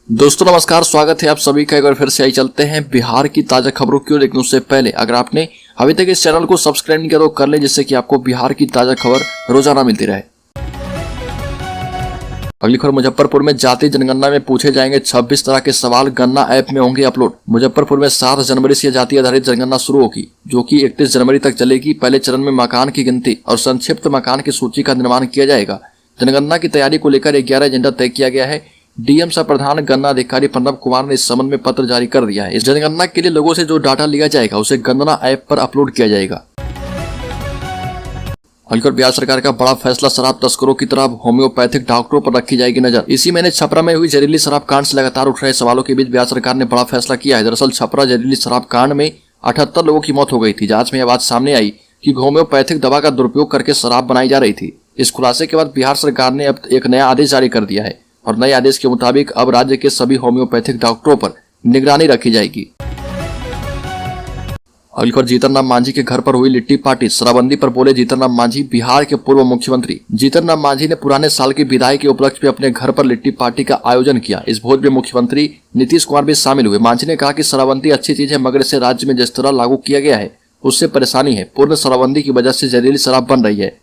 दोस्तों नमस्कार, स्वागत है आप सभी का। एक बार फिर से आई चलते हैं बिहार की ताजा खबरों की ओर। देखने उससे पहले अगर आपने अभी तक इस चैनल को सब्सक्राइब नहीं किया तो कर ले, जिससे कि आपको बिहार की ताजा खबर रोजाना मिलती रहे। अगली खबर, मुजफ्फरपुर में जातीय जनगणना में पूछे जाएंगे 26 तरह के सवाल, गणना ऐप में होंगे अपलोड। मुजफ्फरपुर में 7 जनवरी से जाति आधारित जनगणना शुरू होगी, जो कि 31 जनवरी तक चलेगी। पहले चरण में मकान की गिनती और संक्षिप्त मकान की सूची का निर्माण किया जाएगा। जनगणना की तैयारी को लेकर 11 एजेंडा तय किया गया है। डीएम सह प्रधान गणना अधिकारी प्रणब कुमार ने इस संबंध में पत्र जारी कर दिया है। इस जनगणना के लिए लोगों से जो डाटा लिया जाएगा उसे गणना ऐप पर अपलोड किया जाएगा। हल्कर बिहार सरकार का बड़ा फैसला, शराब तस्करों की तरह होम्योपैथिक डॉक्टरों पर रखी जाएगी नजर। इसी महीने छपरा में हुई जहरीली शराब कांड से लगातार उठ रहे सवालों के बीच बिहार सरकार ने बड़ा फैसला किया है। दरअसल छपरा जहरीली शराब कांड में 78 लोगों की मौत हो गई थी। जांच में यह बात सामने आई कि होम्योपैथिक दवा का दुरुपयोग करके शराब बनाई जा रही थी। इस खुलासे के बाद बिहार सरकार ने अब एक नया आदेश जारी कर दिया है और नए आदेश के मुताबिक अब राज्य के सभी होम्योपैथिक डॉक्टरों पर निगरानी रखी जाएगी। अगली खबर, जीतन राम मांझी के घर पर हुई लिट्टी पार्टी, शराबबंदी पर बोले जीतन राम मांझी। बिहार के पूर्व मुख्यमंत्री जीतन राम मांझी ने पुराने साल की विदाई के उपलक्ष्य में अपने घर पर लिट्टी पार्टी का आयोजन किया। इस भोज में मुख्यमंत्री नीतीश कुमार भी शामिल हुए। मांझी ने कहा कि शराबबंदी अच्छी चीज है, मगर इसे राज्य में जिस तरह लागू किया गया है उससे परेशानी है। पूर्ण शराबबंदी की वजह से जहरीली शराब बन रही है।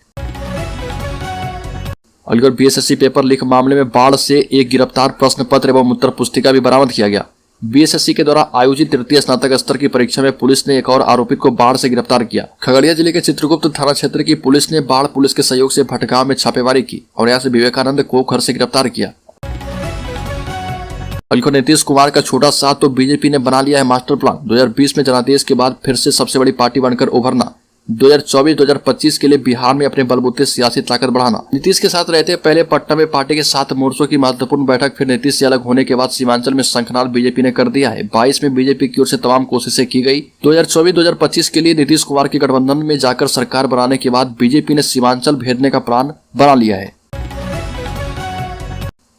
अलीगढ़ बीएसएससी पेपर लीक मामले में बाढ़ से एक गिरफ्तार, प्रश्न पत्र एवं उत्तर पुस्तिका भी बरामद किया गया। बीएसएससी के द्वारा आयोजित तृतीय स्नातक स्तर की परीक्षा में पुलिस ने एक और आरोपित को बाढ़ से गिरफ्तार किया। खगड़िया जिले के चित्रगुप्त थाना क्षेत्र की पुलिस ने बाढ़ पुलिस के सहयोग से भटगांव में छापेमारी की और यहाँ से विवेकानंद को घर से गिरफ्तार किया। अलीगढ़ नीतीश कुमार का छोटा साथ तो बीजेपी ने बना लिया है मास्टर प्लान। 2020 में जनादेश के बाद फिर से सबसे बड़ी पार्टी बनकर उभरना, 2024-2025 के लिए बिहार में अपने बलबूते सियासी ताकत बढ़ाना। नीतीश के साथ रहते पहले पटना में पार्टी के 7 मोर्चों की महत्वपूर्ण बैठक, फिर नीतीश से अलग होने के बाद सीमांचल में शंखनाद बीजेपी ने कर दिया है। 22 में बीजेपी की ओर से तमाम कोशिशें की गई। 2024-2025 के लिए नीतीश कुमार के गठबंधन में जाकर सरकार बनाने के बाद बीजेपी ने सीमांचल भेजने का प्लान बना लिया है।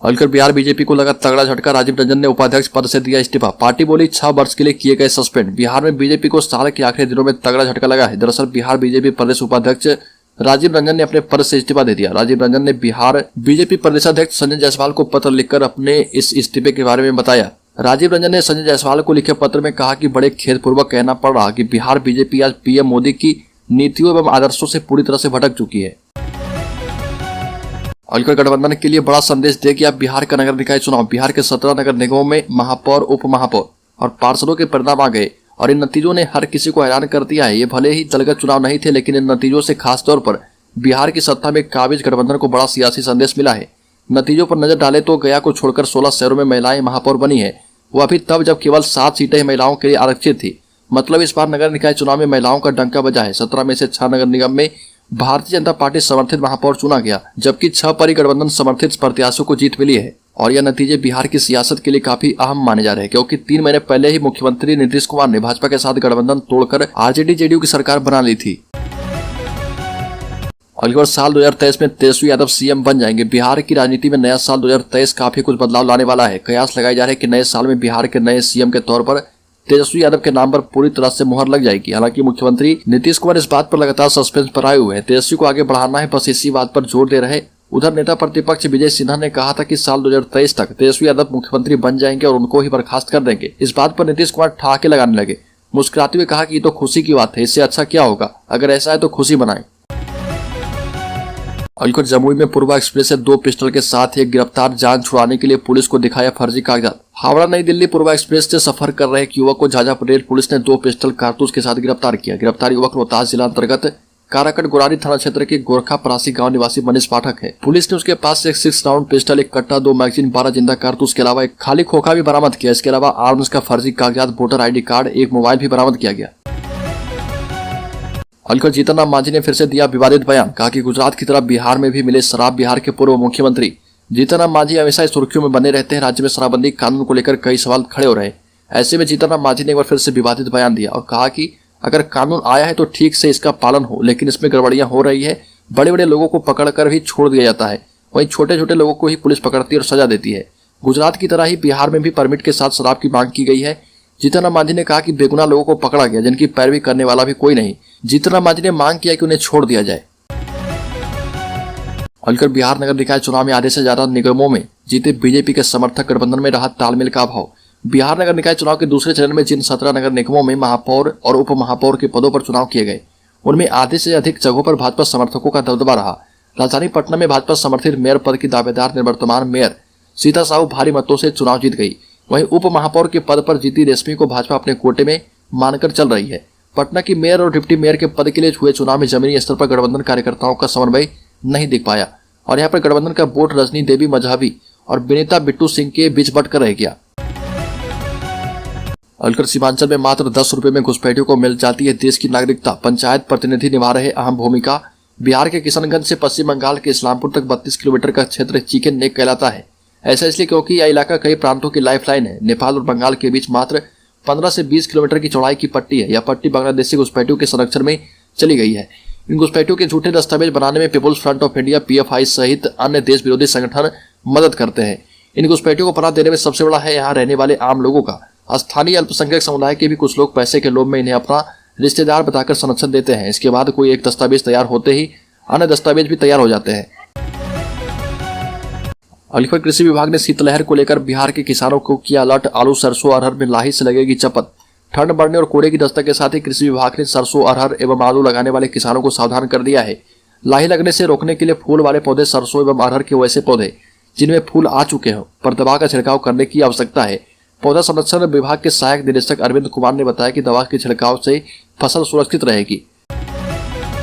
अलीगढ़ बिहार बीजेपी को लगा तगड़ा झटका, राजीव रंजन ने उपाध्यक्ष पद से दिया इस्तीफा। पार्टी बोली 6 वर्ष के लिए किए गए सस्पेंड। बिहार में बीजेपी को साल के आखिरी दिनों में तगड़ा झटका लगा है। दरअसल बिहार बीजेपी प्रदेश उपाध्यक्ष राजीव रंजन ने अपने पद से इस्तीफा दे दिया। राजीव रंजन ने बिहार बीजेपी प्रदेशाध्यक्ष संजय जायसवाल को पत्र लिखकर अपने इस इस्तीफे के बारे में बताया। राजीव रंजन ने संजय जायसवाल को लिखे पत्र में कहा कि बड़े खेदपूर्वक कहना पड़ रहा कि बिहार बीजेपी आज पीएम मोदी की नीतियों एवं आदर्शों से पूरी तरह से भटक चुकी है। अलीगढ़ गठबंधन के लिए बड़ा संदेश दे कि अब बिहार का नगर निकाय चुनाव। बिहार के 17 नगर निगमों में महापौर, उप महापौर और पार्षदों के परिणाम आ गए और इन नतीजों ने हर किसी को हैरान कर दिया है। ये भले ही दलगत चुनाव नहीं थे, लेकिन इन नतीजों से खासतौर पर बिहार की सत्ता में काबिज गठबंधन को बड़ा सियासी संदेश मिला है। नतीजों पर नजर डाले तो गया को छोड़कर 16 शहरों में महिलाएं महापौर बनी है। वो अभी तब जब केवल 7 सीटें महिलाओं के लिए आरक्षित थी। मतलब इस बार नगर निकाय चुनाव में महिलाओं का डंका बजा है। 17 में से 6 नगर निगम में भारतीय जनता पार्टी समर्थित महापौर चुना गया, जबकि 6 पर गठबंधन समर्थित प्रत्याशियों को जीत मिली है। और यह नतीजे बिहार की सियासत के लिए काफी अहम माने जा रहे हैं, क्योंकि 3 महीने पहले ही मुख्यमंत्री नीतीश कुमार ने भाजपा के साथ गठबंधन तोड़कर आरजेडी जेडीयू की सरकार बना ली थी। अगले साल 2023 में तेजस्वी यादव सीएम बन जाएंगे। बिहार की राजनीति में नया साल 2023 काफी कुछ बदलाव लाने वाला है। कयास लगाए जा रहे हैं कि नए साल में बिहार के नए सीएम के तौर पर तेजस्वी यादव के नाम पर पूरी तरह से मुहर लग जाएगी। हालांकि मुख्यमंत्री नीतीश कुमार इस बात पर लगातार सस्पेंस पर आए हुए हैं। तेजस्वी को आगे बढ़ाना है, बस इसी बात पर जोर दे रहे। उधर नेता प्रतिपक्ष विजय सिन्हा ने कहा था कि साल 2023 तक तेजस्वी यादव मुख्यमंत्री बन जाएंगे और उनको ही बर्खास्त कर देंगे। इस बात पर नीतीश कुमार ठहाके लगाने लगे। मुस्कुराते हुए कहा कि ये तो खुशी की बात है, इससे अच्छा क्या होगा, अगर ऐसा है तो खुशी मनाएं। अलीगढ़ जमुई में पूर्वा एक्सप्रेस से 2 पिस्टल के साथ एक गिरफ्तार, जान छुड़ाने के लिए पुलिस को दिखाया फर्जी कागजात। हावड़ा नई दिल्ली पूर्वा एक्सप्रेस से सफर कर रहे एक युवक को झाझा रेल पुलिस ने 2 पिस्टल कारतूस के साथ गिरफ्तार किया। गिरफ्तार युवक रोहतास जिला अंतर्गत काराकट गोरारी थाना क्षेत्र के गोरखा परासी गांव निवासी मनीष पाठक है। पुलिस ने उसके पास से एक 6 राउंड पिस्टल, एक कट्टा, 2 मैगजीन, 12 जिंदा कारतूस के अलावा एक खाली खोखा भी बरामद किया। इसके अलावा आर्म्स का फर्जी कागजात, वोटर ID कार्ड, एक मोबाइल भी बरामद किया गया। अलीगढ़ जीतन राम मांझी ने फिर से दिया विवादित बयान, कहा कि गुजरात की तरह बिहार में भी मिले शराब। बिहार के पूर्व मुख्यमंत्री जीतन राम मांझी हमेशा सुर्खियों में बने रहते हैं। राज्य में शराबबंदी कानून को लेकर कई सवाल खड़े हो रहे हैं। ऐसे में जीतन राम मांझी ने एक बार फिर से विवादित बयान दिया और कहा कि अगर कानून आया है तो ठीक से इसका पालन हो, लेकिन इसमें गड़बड़ियां हो रही है। बड़े बड़े लोगों को पकड़कर भी छोड़ दिया जाता है, वहीं छोटे छोटे लोगों को ही पुलिस पकड़ती है और सजा देती है। गुजरात की तरह ही बिहार में भी परमिट के साथ शराब की मांग की गई है। जीतन राम मांझी ने कहा कि बेगुनाह लोगों को पकड़ा गया, जिनकी पैरवी करने वाला भी कोई नहीं। जीतन राम मांझी ने मांग किया कि उन्हें छोड़ दिया जाए। और बिहार नगर निकाय चुनाव में आधे से ज्यादा निगमों में जीते बीजेपी के समर्थक, गठबंधन में रहा तालमेल का अभाव। बिहार नगर निकाय चुनाव के दूसरे चरण में जिन 17 नगर निगमों में महापौर और उप महापौर के पदों पर चुनाव किए गए, उनमें आधे से अधिक जगहों पर भाजपा समर्थकों का दबदबा रहा। राजधानी पटना में भाजपा समर्थित मेयर पद की दावेदार निवर्तमान मेयर सीता साहू भारी मतों से चुनाव जीत गई। वहीं उप महापौर के पद पर जीती रेशमी को भाजपा अपने कोटे में मानकर चल रही है। पटना की मेयर और डिप्टी मेयर के पद के लिए हुए चुनाव में जमीनी स्तर पर गठबंधन कार्यकर्ताओं का समन्वय नहीं दिख पाया और यहाँ पर गठबंधन का वोट रजनी देवी मजहबी और विनीता बिट्टू सिंह के बीच बंटकर रह गया। अलकर सीमांचल में मात्र 10 रुपए में घुसपैठियों को मिल जाती है देश की नागरिकता। पंचायत प्रतिनिधि निभा रहे अहम भूमिका। बिहार के किशनगंज से पश्चिम बंगाल के इस्लामपुर तक 32 किलोमीटर का क्षेत्र चिकन नेक कहलाता है। ऐसा इसलिए क्योंकि यह इलाका कई प्रांतों की लाइफलाइन है। नेपाल और बंगाल के बीच मात्र 15 से 20 किलोमीटर की चौड़ाई की पट्टी है। यह पट्टी बांग्लादेशी घुसपैठियों के संरक्षण में चली गई है। इन घुसपैठियों के झूठे दस्तावेज बनाने में people's front of India PFI सहित अन्य देश विरोधी संगठन मदद करते हैं। इन घुसपैठियों को पनाह देने में सबसे बड़ा है यहाँ रहने वाले आम लोगों का। स्थानीय अल्पसंख्यक समुदाय के भी कुछ लोग पैसे के लोभ में इन्हें अपना रिश्तेदार बताकर संरक्षण देते हैं। इसके बाद कोई एक दस्तावेज तैयार होते ही अन्य दस्तावेज भी तैयार हो जाते हैं। अलीगढ़ कृषि विभाग ने शीतलहर को लेकर बिहार के किसानों को किया अलर्ट। आलू, सरसों, अरहर में लाही से लगेगी चपत। ठंड बढ़ने और कोहरे की दस्तक के साथ ही कृषि विभाग ने सरसों, अरहर एवं आलू लगाने वाले किसानों को सावधान कर दिया है। लाही लगने से रोकने के लिए फूल वाले पौधे, सरसों एवं अरहर के वैसे पौधे जिनमें फूल आ चुके हों पर दवा का छिड़काव करने की आवश्यकता है। पौधा संरक्षण विभाग के सहायक निदेशक अरविंद कुमार ने बताया कि दवा के छिड़काव से फसल सुरक्षित रहेगी।